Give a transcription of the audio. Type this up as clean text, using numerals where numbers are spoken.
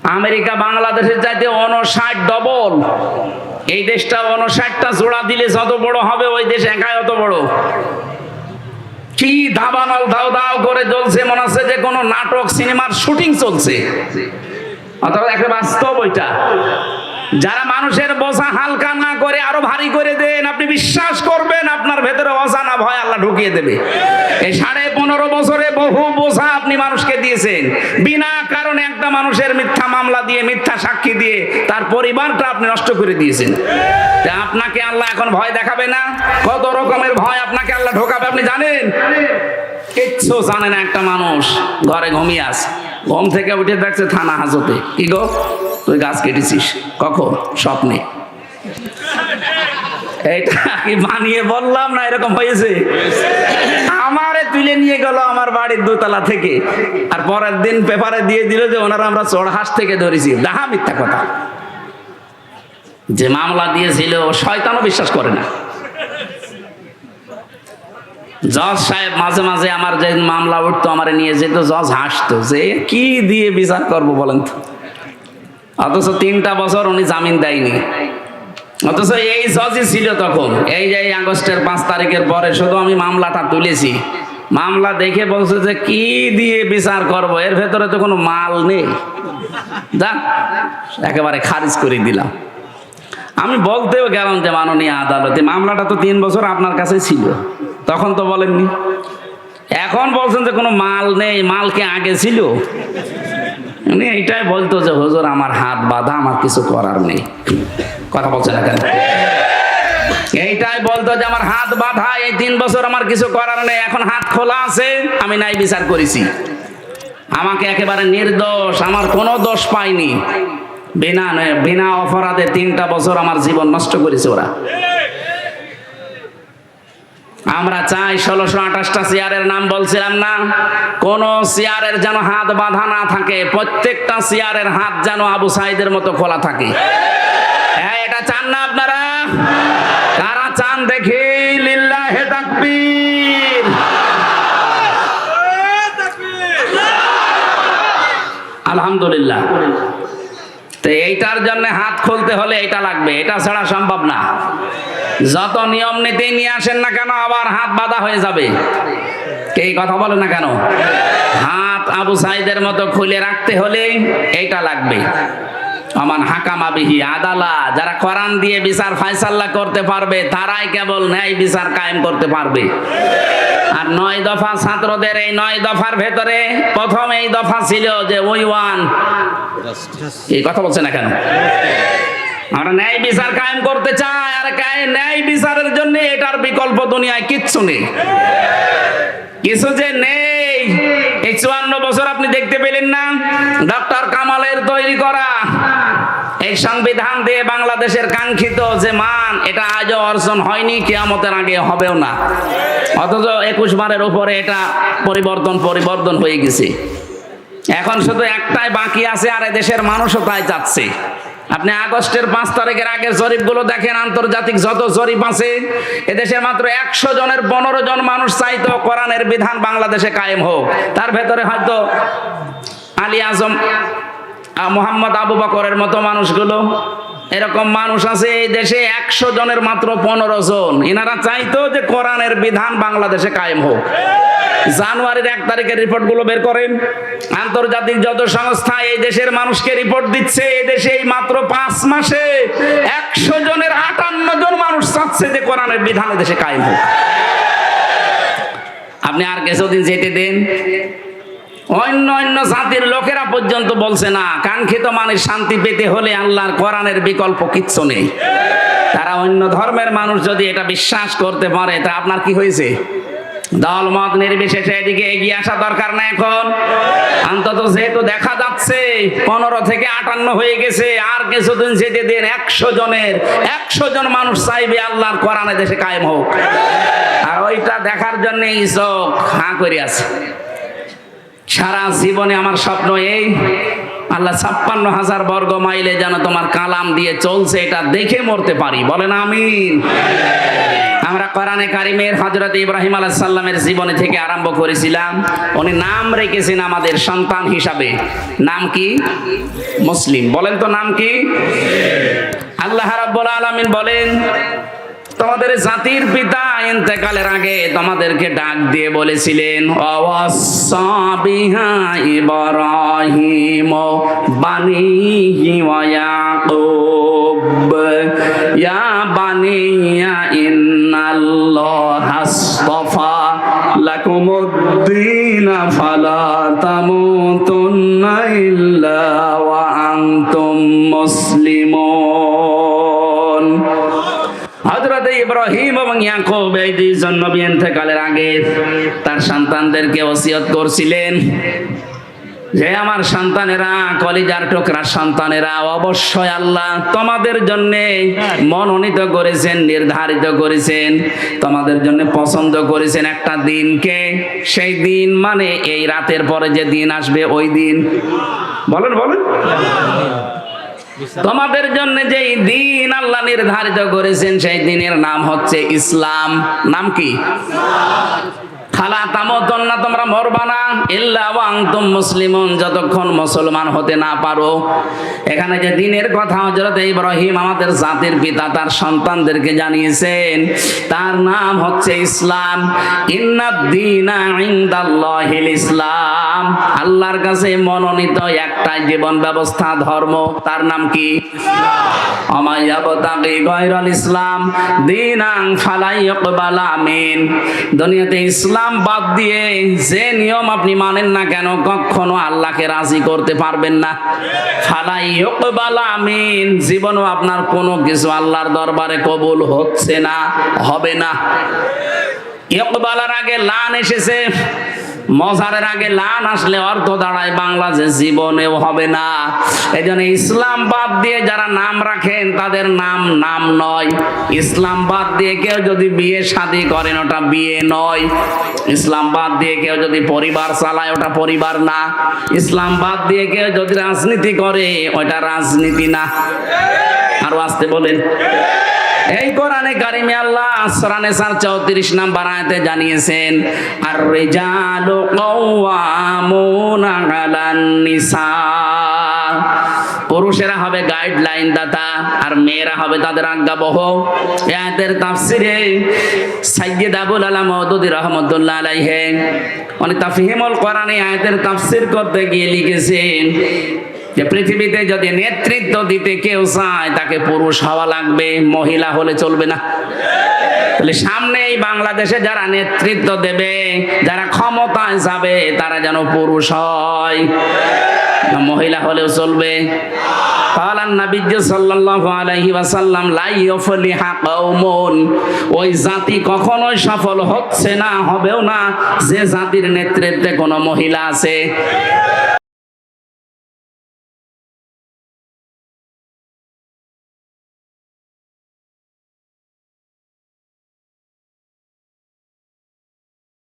America বাংলাদেশের চাইতে 59 double. এই দেশটা 59টা জোড়া দিলে যত বড় হবে ওই দেশ একাই অত বড়। কি দাবানল দাও দাও করে জ্বলছে, মনে হচ্ছে যে কোনো নাটক সিনেমার শুটিং চলছে। অথবা একটা বাস্তব ওইটা। যারা মানুষের বোঝা হালকা না করে আরো ভারী করে দেন, আপনি বিশ্বাস করবেন আপনার ভেতরে অজানা ভয় আল্লাহ ঢুকিয়ে দেবে। এই 15.5 বছরে বহু বোঝা আপনি মানুষকে দিয়েছেন, বিনা কারণে একটা মানুষের মিথ্যা মামলা দিয়ে, মিথ্যা সাক্ষী দিয়ে তার পরিবারটা আপনি নষ্ট করে দিয়েছেন। আপনাকে আল্লাহ এখন ভয় দেখাবে না? কত রকমের ভয় আপনাকে আল্লাহ ঢোকাবে আপনি জানেন? কিচ্ছু জানে না। একটা মানুষ ঘরে ঘুমিয়ে আছে, ঘুম থেকে উঠে দেখছে থানা হাজতে। কি গো, তুই গাছ কেটেছিস? কখন? স্বপ্নে। এইটা কি বানিয়ে বললাম না? এরকম হয়েছে। আমারে তুলে নিয়ে গেল আমার বাড়ির দোতলা থেকে, আর পরের দিন পেপারে দিয়ে দিল যে ওনারা আমরা চড়হাস থেকে ধরেছি। দেখা মিথ্যা কথা। যে মামলা দিয়েছিল শয়তানও বিশ্বাস করে না। জজ সাহেব মাঝে মাঝে আমার যে মামলা উঠতো আমার নিয়ে যেত, জজ হাসতো যে কি দিয়ে বিচার করবো বলেন তো। অথচ 3টা বছর উনি জামিন দেয়নি। অথচ এই জজই ছিল তখন। এই যে আগস্টের 5 তারিখের পরে শুধু আমি মামলাটা তুলেছি, মামলা দেখে বলছে যে কি দিয়ে বিচার করব, এর ভেতরে তো কোনো মাল নেই, যা একেবারে খারিজ করে দিলাম। আমি বলতেও গেলাম যে মাননীয় আদালতে মামলাটা তো 3 বছর আপনার কাছে ছিল, তখন তো বলেননি। এখন বলছেন যে কোনো মাল নেই, মাল কি আগে ছিল? উনি এইটাই বলতো যে হুজুর আমার হাত বাঁধা, আমার কিছু করার নেই। কথা বলছে না কেন? এইটাই বলতো যে আমার হাত বাঁধা, এই 3 বছর আমার কিছু করার নেই, এখন হাত খোলা আছে, আমি নাই বিচার করেছি। আমাকে একেবারে নির্দোষ, আমার কোনো দোষ পাইনি, বিনা অপরাধে 3টা বছর আমার জীবন নষ্ট করেছে ওরা। আমরা চাই 1628টা চেয়ারের নাম বলছিলাম না, কোন চেয়ারের যেন হাত বাঁধা না থাকে, প্রত্যেকটা চেয়ারের হাত যেন আবু সাইদের মতো খোলা থাকে। হ্যাঁ, এটা চান না আপনারা? কারা চান দেখি? লিল্লাহে তাকবীর। আলহামদুলিল্লাহ। তো এইটার জন্য হাত খুলতে হলে এটা লাগবে, এটা ছাড়া সম্ভব না। যত নিয়ম নীতি নিয়ে আসেন না কেন, আবার হাত বাঁধা হয়ে যাবে। এই কথা বলে না কেন? হাত আবু সাইদের মতো খুলে রাখতে হলে এইটা লাগবে। আমান হাকামা বিহি আদালা, যারা কোরআন দিয়ে বিচার ফায়সালা করতে পারবে তারাই কেবল ন্যায় বিচার কায়েম করতে পারবে। আর 9 দফা ছাত্রদের, এই 9 দফার ভেতরে প্রথম এই দফা ছিল যে উই ওয়ান। এই কথা বলছে না কেন? আমরা ন্যায় বিচার কায়েম করতে চাই, আর ন্যায় বিচারের জন্য এটার বিকল্প দুনিয়ায় কিচ্ছু নেই। কিছু যে নেই, এই 54 বছর আপনি দেখতে পেলেন না? ডক্টর কামালের তৈরি করা এই সংবিধান দিয়ে বাংলাদেশের কাঙ্ক্ষিত যে মান, এটা আজও অর্জন হয়নি, কিয়ামতের আগে হবেও না। অথচ 21 বারের উপরে এটা পরিবর্তন হয়ে গেছে। এখন শুধু একটাই বাকি আছে, আর দেশের মানুষও তাই চাচ্ছে। আপনি আগস্টের 5 তারিখের আগের জরিপগুলো দেখেন, আন্তর্জাতিক যত জরিপ আছে, এদেশের মাত্র 100 জনের 15 জন মানুষ চাইতো কোরআনের বিধান বাংলাদেশে কায়েম হোক। তার ভেতরে হয়তো আলী আজম, মোহাম্মদ আবু বকরের মতো মানুষগুলো, এরকম মানুষ আছে এই দেশে 100 জনের মাত্র 15 জন। এনারা চাইতো যে কোরআনের বিধান বাংলাদেশে কায়েম হোক। জানুয়ারির 1 তারিখের রিপোর্টগুলো বের করেন। আন্তর্জাতিক যত সংস্থা এই দেশের মানুষকে রিপোর্ট দিচ্ছে, এই দেশে এই মাত্র 5 মাসে 100 জনের 58 জন মানুষ চাচ্ছে যে কোরআনের বিধান দেশে কায়েম হোক। আপনি আর কিছুদিন যেতে দেন, অন্য জাতির লোকেরা পর্যন্ত বলছে না, কাঙ্ক্ষিত মানের শান্তি পেতে হলে আল্লাহর কোরআনের বিকল্প কিচ্ছু নেই। তারা অন্য ধর্মের মানুষ যদি এটা বিশ্বাস করতে পারে, তা আপনার কি হয়েছে? দল মত নির্বিশেষে এদিকে এগিয়ে আসা দরকার না এখন। অন্তত যেহেতু দেখা যাচ্ছে 15 থেকে 58 হয়ে গেছে, আর কিছুদিন যেতে দিন, 100 জন মানুষ চাইবে আল্লাহর কোরআনে দেশে কায়েম হোক। আর ওইটা দেখার জন্য চোখ হাঁ করে আছে। সারা জীবনে আমার স্বপ্ন এই, আল্লাহ 56,000 বর্গ মাইলে যেন তোমার কালাম দিয়ে চলছে, এটা দেখে মরতে পারি। বলেন আমিন। আমরা কোরআনে কারিমের হযরত ইব্রাহিম আলাইহিস সালামের জীবনী থেকে আরম্ভ করেছিলাম। উনি নাম রেখেছেন আমাদের সন্তান হিসাবে। নাম কি? মুসলিম। বলেন তো নাম কি? আল্লাহ রাব্বুল আলামিন বলেন, তোমাদের জাতির পিতা ইন্তেকালের আগে তোমাদেরকে ডাক দিয়ে বলেছিলেন, ওয়াসসা বিহা ইব্রাহিম বানিহি ওয়া ইয়াকুব ইয়া বানিয়া ইন্নাল্লাহা আসতাফা লাকুমুদ-দীন ফালা তামুতুন্না ইল্লা ওয়া আনতুম মুসলিমুন। হযরত ইব্রাহিম এবং ইয়াকুব এই দুইজন নবী ইন্তেকালের আগে তার সন্তানদেরকে ওসিয়ত করছিলেন যে আমার সন্তানেরা, কলিজার টুকরা সন্তানেরা, অবশ্যই আল্লাহ তোমাদের জন্য মনোনীত করেছেন, নির্ধারিত করেছেন, তোমাদের জন্য পছন্দ করেছেন একটা দিনকে। সেই দিন মানে এই রাতের পরে যে দিন আসবে ওই দিন। বলেন বলেন, তোমাদের জন্য যেই দিন আল্লাহ নির্ধারিত করেছেন সেই দিনের নাম হচ্ছে ইসলাম। নাম কি? খালা তামুতুন্না, তোমরা মরবা না, ইল্লা ওয়া আনতুম মুসলিমুন, যতক্ষণ মুসলমান হতে না পারো। এখানে যে দিনের কথা হযরত ইব্রাহিম আমাদের জাতির পিতা তার সন্তানদেরকে জানিয়েছেন, তার নাম হচ্ছে ইসলাম। ইন্নাদ-দীনা ইনদাল্লাহিল ইসলাম, আল্লাহর কাছে মনোনীত একটাই জীবন ব্যবস্থা, ধর্ম, তার নাম কি? ওয়া ইয়াবতাগি গায়রাল ইসলাম দীনান ফালা ইউকবালা মিন। দুনিয়াতে ইসলাম বাদ দিয়ে যে নিয়ম আপনি মানেন না কেন, কখনো আল্লাহকে রাজি করতে পারবেন না। ফালা ইউকবালা মিন, জীবনও আপনার কোনো কিছু আল্লাহর দরবারে কবুল হচ্ছে না, হবে না। ইউকবালার আগে লান এসেছে, মজারের আগে লান আসলে অর্থ দাঁড়ায় বাংলা যে জীবনেও হবে না। এই জন্য ইসলাম বাদ দিয়ে যারা নাম রাখেন তাদের নাম নাম নয়। ইসলাম বাদ দিয়ে কেউ যদি বিয়ে শাদী করেন ওটা বিয়ে নয়। ইসলাম বাদ দিয়ে কেউ যদি পরিবার চালায় ওটা পরিবার না। ইসলাম বাদ দিয়ে কেউ যদি রাজনীতি করে ওটা রাজনীতি না। আরো আসতে বলেন। এই কোরআনে কারিমে আল্লাহ সূরা নিসার 34 নম্বর আয়াতে জানিয়েছেন, আর রিজালু কাওয়ামুনা আলান নিসা, পুরুষেরা হবে গাইডলাইন দাতা আর মেয়েরা হবে তাদের আজ্ঞাবহ। এই আয়াতের তাফসিরে সাইয়্যিদ আবুল আলা মওদুদী রাহমাতুল্লাহ আলাইহি উনি তাফহিমুল কোরআনে আয়াতের তাফসির করতে গিয়ে লিখেছেন যে পৃথিবীতে যদি নেতৃত্ব দিতে কেউ চায় তাকে পুরুষ হওয়া লাগবে, মহিলা হলে চলবে না। তাহলে সামনে এই বাংলাদেশে যারা নেতৃত্ব দেবে, যারা ক্ষমতায় যাবে, তারা যেন পুরুষ হয়, মহিলা হলেও চলবে। কালান নবী সাল্লাল্লাহু আলাইহি ওয়াসাল্লাম লা ইউফলিহা কওমুন, ওই জাতি কখনোই সফল হচ্ছে না, হবেও না যে জাতির নেতৃত্বে কোনো মহিলা আছে।